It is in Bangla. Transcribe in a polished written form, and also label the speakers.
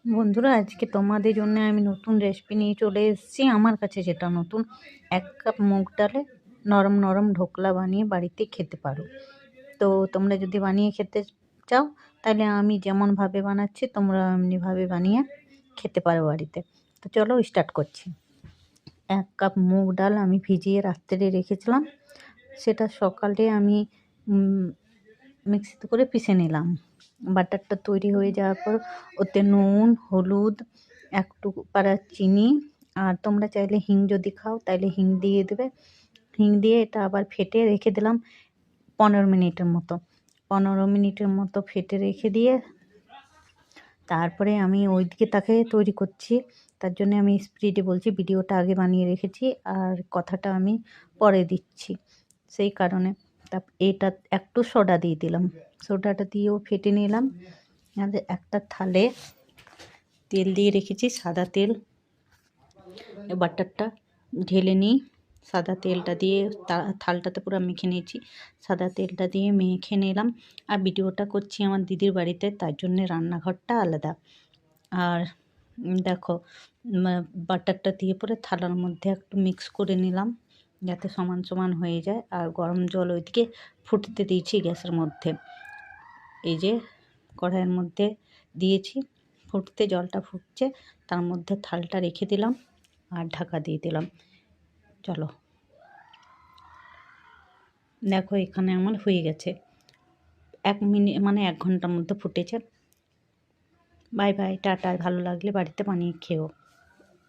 Speaker 1: বন্ধুরা, আজকে তোমাদের জন্য আমি নতুন রেসিপি নিয়ে চলে এসেছি। আমার কাছে যেটা নতুন, 1 কাপ মুগ ডালে নরম নরম ঢোকলা বানিয়ে বাড়িতে খেতে পারো। তো তোমরা যদি বানিয়ে খেতে চাও তাহলে আমি যেমনভাবে বানাচ্ছি তোমরা এমনিভাবে বানিয়ে খেতে পারো বাড়িতে। তো চলো স্টার্ট করছি। 1 কাপ মুগ ডাল আমি ভিজিয়ে রাত্রে রেখেছিলাম, সেটা সকালে আমি মিক্সিতে করে পিষে নিলাম। বাটারটা তৈরি হয়ে যাওয়ার পর ওতে নুন, হলুদ, একটু পারা চিনি, আর তোমরা চাইলে হিং যদি খাও তাহলে হিং দিয়ে দেবে। হিং দিয়ে এটা আবার ফেটে রেখে দিলাম 15 মিনিটের মতো। 15 মিনিটের মতো ফেটে রেখে দিয়ে তারপরে আমি ওইদিকে তাকে তৈরি করছি। তার জন্য আমি স্পিডে বলছি, ভিডিওটা আগে বানিয়ে রেখেছি আর কথাটা আমি পরে দিচ্ছি, সেই কারণে। এটা একটু সোডা দিয়ে দিলাম, সোডাটা দিয়েও ফেটে নিলাম। আর একটা থালে তেল দিয়ে রেখেছি, সাদা তেল। বাটারটা ঢেলে নিই, সাদা তেলটা দিয়ে থালটাতে পুরো মেখে নিয়েছি। সাদা তেলটা দিয়ে মেখে নিলাম। আর ভিডিওটা করছি আমার দিদির বাড়িতে, তার জন্যে রান্নাঘরটা আলাদা। আর দেখো, বাটারটা দিয়ে পরে থালার মধ্যে একটু মিক্স করে নিলাম যাতে সমান সমান হয়ে যায়। আর গরম জল ওইদিকে ফুটতে দিয়েছি গ্যাসের মধ্যে। এই যে কড়াইয়ের মধ্যে দিয়েছি ফুটতে, জলটা ফুটছে, তার মধ্যে থালটা রেখে দিলাম আর ঢাকা দিয়ে দিলাম। চলো দেখো, এখানে আমার হয়ে গেছে। 1 মিনিট মানে 1 ঘন্টার মধ্যে ফুটেছে। Bye bye, tata. ভালো লাগলে বাড়িতে বানিয়ে খেও।